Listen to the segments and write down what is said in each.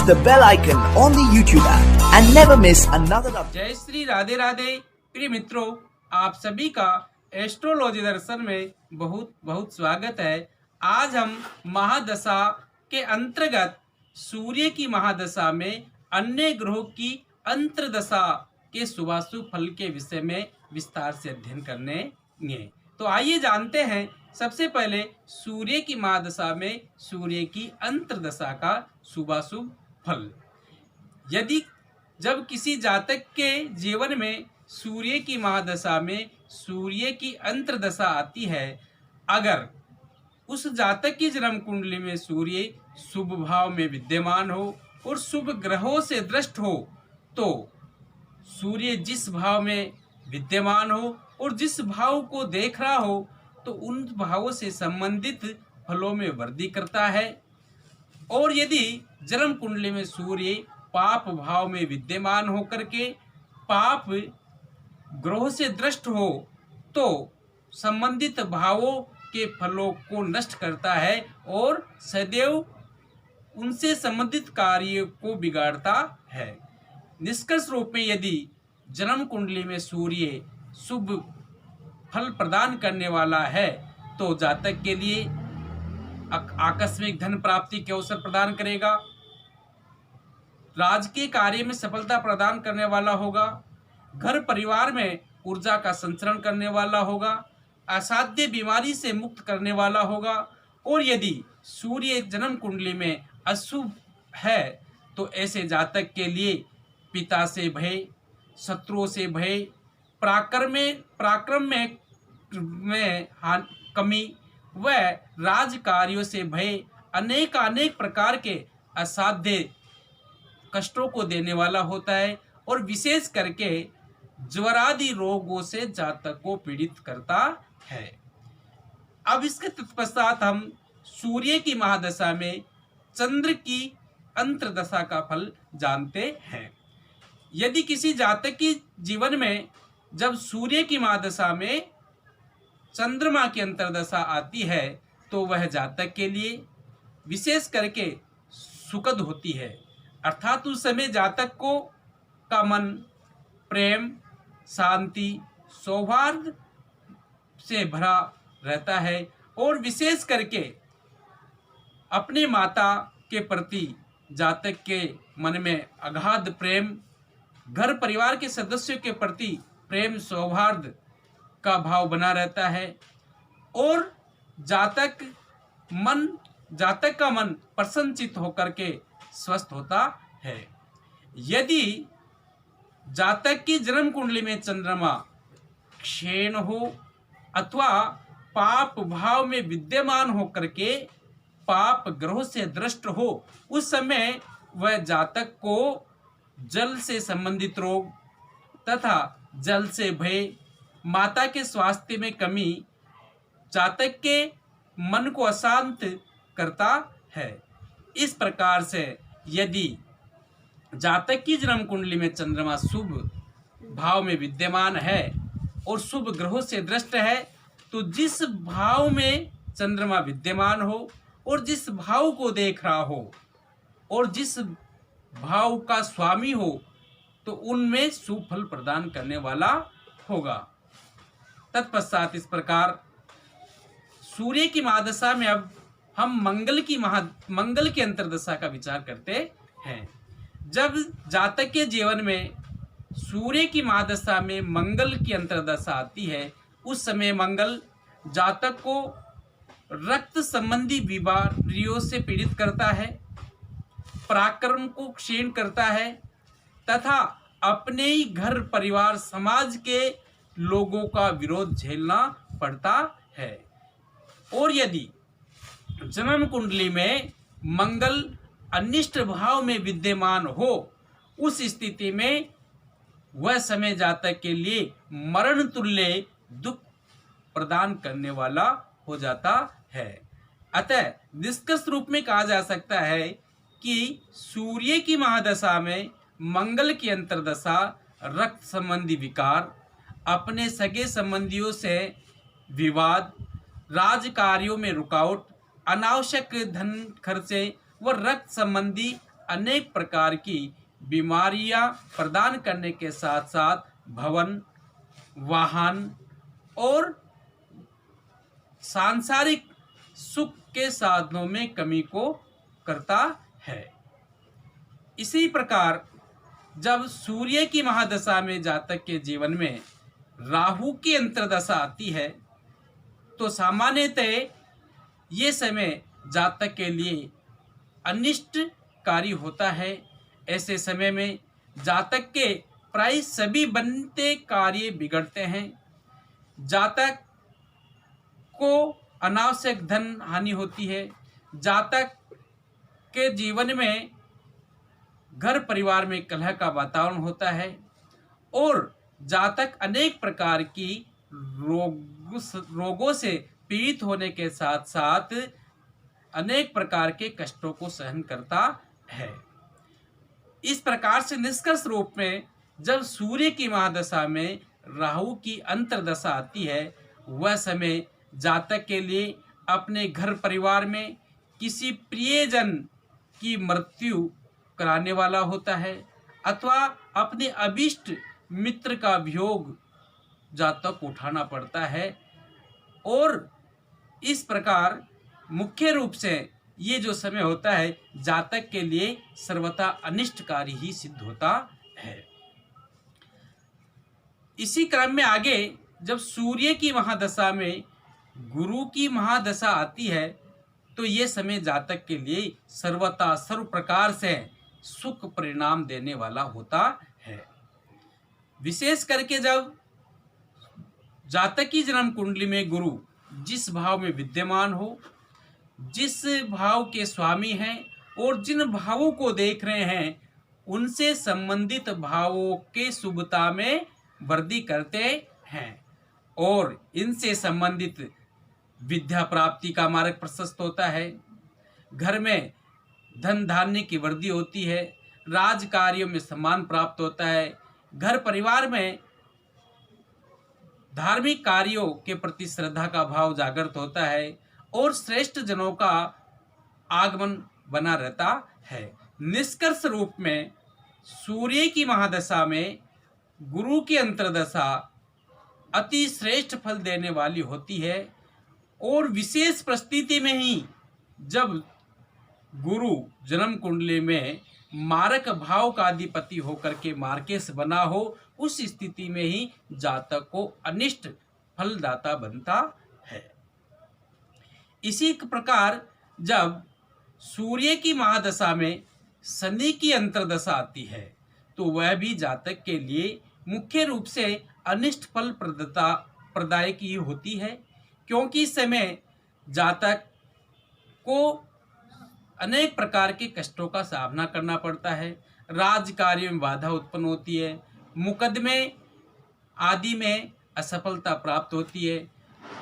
the bell icon on the YouTube app and never miss another update. जय श्री राधे राधे। प्रिय मित्रों, आप सभी का एस्ट्रोलॉजी दर्शन में बहुत बहुत स्वागत है। आज हम महादशा के अंतर्गत सूर्य की महादशा में अन्य ग्रहों की अंतर्दशा के शुभाशुभ फल के विषय में विस्तार से अध्ययन करने। तो आइए जानते हैं सबसे पहले सूर्य की महादशा में सूर्य की अंतर्दशा का शुभाशुभ फल। यदि जब किसी जातक के जीवन में सूर्य की महादशा में सूर्य की अंतर्दशा आती है, अगर उस जातक की जन्म कुंडली में सूर्य शुभ भाव में विद्यमान हो और शुभ ग्रहों से दृष्ट हो, तो सूर्य जिस भाव में विद्यमान हो और जिस भाव को देख रहा हो, तो उन भावों से संबंधित फलों में वृद्धि करता है। और यदि जन्म कुंडली में सूर्य पाप भाव में विद्यमान होकर के पाप ग्रहों से दृष्ट हो, तो संबंधित भावों के फलों को नष्ट करता है और सदैव उनसे संबंधित कार्य को बिगाड़ता है। निष्कर्ष रूप में यदि जन्म कुंडली में सूर्य शुभ फल प्रदान करने वाला है, तो जातक के लिए आकस्मिक धन प्राप्ति के अवसर प्रदान करेगा, राजकीय कार्य में सफलता प्रदान करने वाला होगा, घर परिवार में ऊर्जा का संचरण करने वाला होगा, असाध्य बीमारी से मुक्त करने वाला होगा। और यदि सूर्य जन्म कुंडली में अशुभ है, तो ऐसे जातक के लिए पिता से भय, शत्रुओं से भय, पराक्रम में कमी व राज कार्यों से भय, अनेक प्रकार के असाध्य कष्टों को देने वाला होता है और विशेष करके ज्वरादि रोगों से जातक को पीड़ित करता है। अब इसके तत्पश्चात हम सूर्य की महादशा में चंद्र की अंतर्दशा का फल जानते हैं। यदि किसी जातक की जीवन में जब सूर्य की महादशा में चंद्रमा की अंतर्दशा आती है, तो वह जातक के लिए विशेष करके सुखद होती है। अर्थात उस समय जातक को का मन प्रेम, शांति, सौहार्द से भरा रहता है और विशेष करके अपने माता के प्रति जातक के मन में अगाध प्रेम, घर परिवार के सदस्यों के प्रति प्रेम सौहार्द का भाव बना रहता है और जातक का मन प्रसन्नचित्त होकर के स्वस्थ होता है। यदि जातक की जन्म कुंडली में चंद्रमा क्षीण हो अथवा पाप भाव में विद्यमान होकर के पाप ग्रहों से दृष्ट हो, उस समय वह जातक को जल से संबंधित रोग तथा जल से भय, माता के स्वास्थ्य में कमी जातक के मन को अशांत करता है। इस प्रकार से यदि जातक की जन्म कुंडली में चंद्रमा शुभ भाव में विद्यमान है और शुभ ग्रहों से दृष्ट है, तो जिस भाव में चंद्रमा विद्यमान हो और जिस भाव को देख रहा हो और जिस भाव का स्वामी हो, तो उनमें शुभ फल प्रदान करने वाला होगा। तत्पश्चात इस प्रकार सूर्य की महादशा में अब हम मंगल की अंतर्दशा का विचार करते हैं। जब जातक के जीवन में सूर्य की महादशा में मंगल की अंतर्दशा आती है, उस समय मंगल जातक को रक्त संबंधी बीमारियों से पीड़ित करता है, पराक्रम को क्षीण करता है तथा अपने ही घर परिवार समाज के लोगों का विरोध झेलना पड़ता है। और यदि जन्म कुंडली में मंगल अनिष्ट भाव में विद्यमान हो, उस स्थिति में वह समय जातक के लिए मरण तुल्य दुख प्रदान करने वाला हो जाता है। अतः निष्कर्ष रूप में कहा जा सकता है कि सूर्य की महादशा में मंगल की अंतर्दशा रक्त संबंधी विकार, अपने सगे संबंधियों से विवाद, राज कार्यों में रुकावट, अनावश्यक धन खर्चे व रक्त संबंधी अनेक प्रकार की बीमारियां प्रदान करने के साथ साथ भवन, वाहन और सांसारिक सुख के साधनों में कमी को करता है। इसी प्रकार जब सूर्य की महादशा में जातक के जीवन में राहु की अंतर्दशा आती है तो सामान्यतः ये समय जातक के लिए अनिष्टकारी होता है। ऐसे समय में जातक के प्राय सभी बनते कार्य बिगड़ते हैं। जातक को अनावश्यक धन हानि होती है। जातक के जीवन में घर परिवार में कलह का वातावरण होता है और जातक अनेक प्रकार की रोगों से पीड़ित होने के साथ साथ अनेक प्रकार के कष्टों को सहन करता है। इस प्रकार से निष्कर्ष रूप में जब सूर्य की महादशा में राहु की अंतर्दशा आती है वह समय जातक के लिए अपने घर परिवार में किसी प्रियजन की मृत्यु कराने वाला होता है अथवा अपने अभिष्ट मित्र का वियोग जातक को उठाना पड़ता है। और इस प्रकार मुख्य रूप से ये जो समय होता है जातक के लिए सर्वथा अनिष्टकारी ही सिद्ध होता है। इसी क्रम में आगे जब सूर्य की महादशा में गुरु की महादशा आती है तो ये समय जातक के लिए सर्वथा सर्व प्रकार से सुख परिणाम देने वाला होता है। विशेष करके जब जातक की जन्म कुंडली में गुरु जिस भाव में विद्यमान हो, जिस भाव के स्वामी हैं और जिन भावों को देख रहे हैं उनसे संबंधित भावों के शुभता में वृद्धि करते हैं और इनसे संबंधित विद्या प्राप्ति का मार्ग प्रशस्त होता है। घर में धन धान्य की वृद्धि होती है, राज कार्यों में सम्मान प्राप्त होता है, घर परिवार में धार्मिक कार्यों के प्रति श्रद्धा का भाव जागृत होता है और श्रेष्ठ जनों का आगमन बना रहता है। निष्कर्ष रूप में सूर्य की महादशा में गुरु की अंतर्दशा अति श्रेष्ठ फल देने वाली होती है और विशेष परिस्थिति में ही जब गुरु जन्म कुंडली में मारक भाव का अधिपति होकर के मार्केश बना हो उस स्थिति में ही जातक को अनिष्ट फलदाता बनता है। इसी प्रकार जब सूर्य की महादशा में शनि की अंतर्दशा आती है तो वह भी जातक के लिए मुख्य रूप से अनिष्ट फल प्रदायक ही होती है, क्योंकि इस समय जातक को अनेक प्रकार के कष्टों का सामना करना पड़ता है। राज कार्य में बाधा उत्पन्न होती है, मुकदमे आदि में असफलता प्राप्त होती है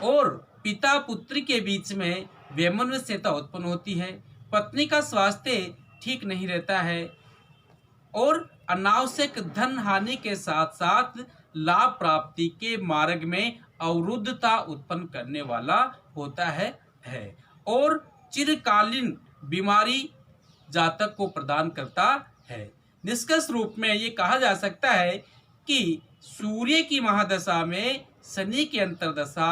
और पिता पुत्री के बीच में वैमनस्यता उत्पन्न होती है। पत्नी का स्वास्थ्य ठीक नहीं रहता है और अनावश्यक धन हानि के साथ साथ लाभ प्राप्ति के मार्ग में अवरुद्धता उत्पन्न करने वाला होता है और चिरकालीन बीमारी जातक को प्रदान करता है। निष्कर्ष रूप में ये कहा जा सकता है कि सूर्य की महादशा में शनि की अंतर्दशा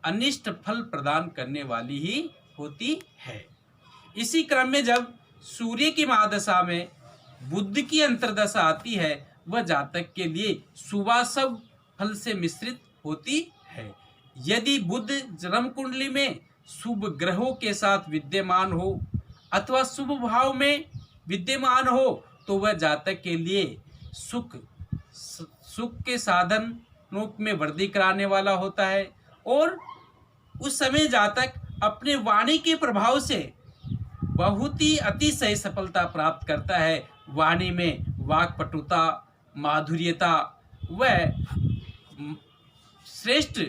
अनिष्ट फल प्रदान करने वाली ही होती है। इसी क्रम में जब सूर्य की महादशा में बुध की अंतर्दशा आती है वह जातक के लिए शुभाशुभ फल से मिश्रित होती है। यदि बुध जन्म कुंडली में शुभ ग्रहों के साथ विद्यमान हो अथवा शुभ भाव में विद्यमान हो तो वह जातक के लिए सुख के साधनों में वृद्धि कराने वाला होता है और उस समय जातक अपने वाणी के प्रभाव से बहुत ही अतिशय सफलता प्राप्त करता है। वाणी में वाक्पटुता, माधुर्यता व श्रेष्ठ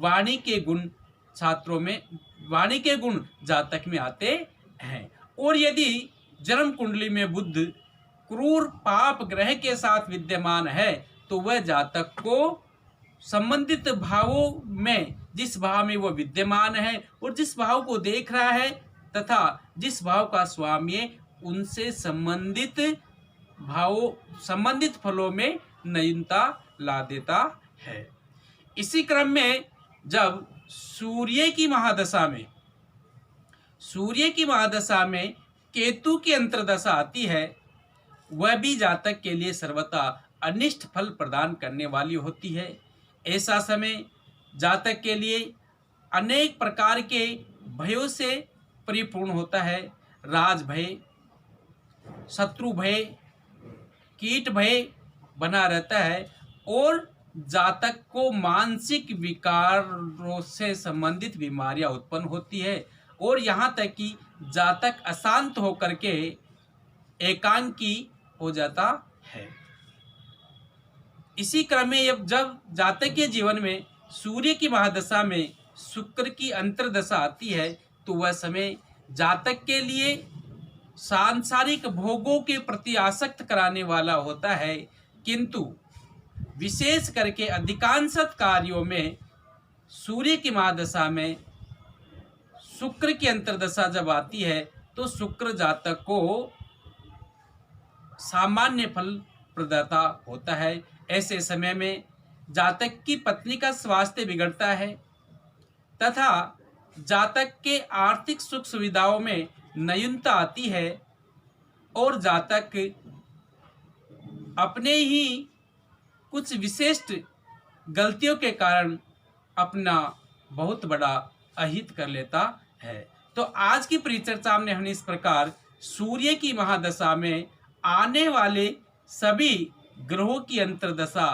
वाणी के गुण छात्रों में वाणी के गुण जातक में आते हैं। और यदि जन्म कुंडली में बुध क्रूर पाप ग्रह के साथ विद्यमान है तो वह जातक को संबंधित भावों में जिस भाव में वह विद्यमान है और जिस भाव को देख रहा है तथा जिस भाव का स्वामी है उनसे संबंधित फलों में नवीनता ला देता है। इसी क्रम में जब सूर्य की महादशा में केतु की अंतर्दशा आती है, वह भी जातक के लिए सर्वथा अनिष्ट फल प्रदान करने वाली होती है। ऐसा समय जातक के लिए अनेक प्रकार के भयों से परिपूर्ण होता है। राज भय, शत्रु भय, कीट भय बना रहता है और जातक को मानसिक विकारों से संबंधित बीमारियां उत्पन्न होती है और यहाँ तक कि जातक अशांत होकर के एकांकी हो जाता है। इसी क्रम में जब जातक के जीवन में सूर्य की महादशा में शुक्र की अंतर्दशा आती है तो वह समय जातक के लिए सांसारिक भोगों के प्रति आसक्त कराने वाला होता है, किंतु विशेष करके अधिकांश कार्यों में सूर्य की महादशा में शुक्र की अंतर्दशा जब आती है तो शुक्र जातक को सामान्य फल प्रदाता होता है। ऐसे समय में जातक की पत्नी का स्वास्थ्य बिगड़ता है तथा जातक के आर्थिक सुख सुविधाओं में न्यूनता आती है और जातक अपने ही कुछ विशिष्ट गलतियों के कारण अपना बहुत बड़ा अहित कर लेता है। तो आज की परिचर्चा में हमने इस प्रकार सूर्य की महादशा में आने वाले सभी ग्रहों की अंतर्दशा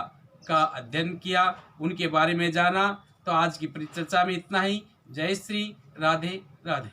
का अध्ययन किया, उनके बारे में जाना। तो आज की परिचर्चा में इतना ही। जय श्री राधे राधे।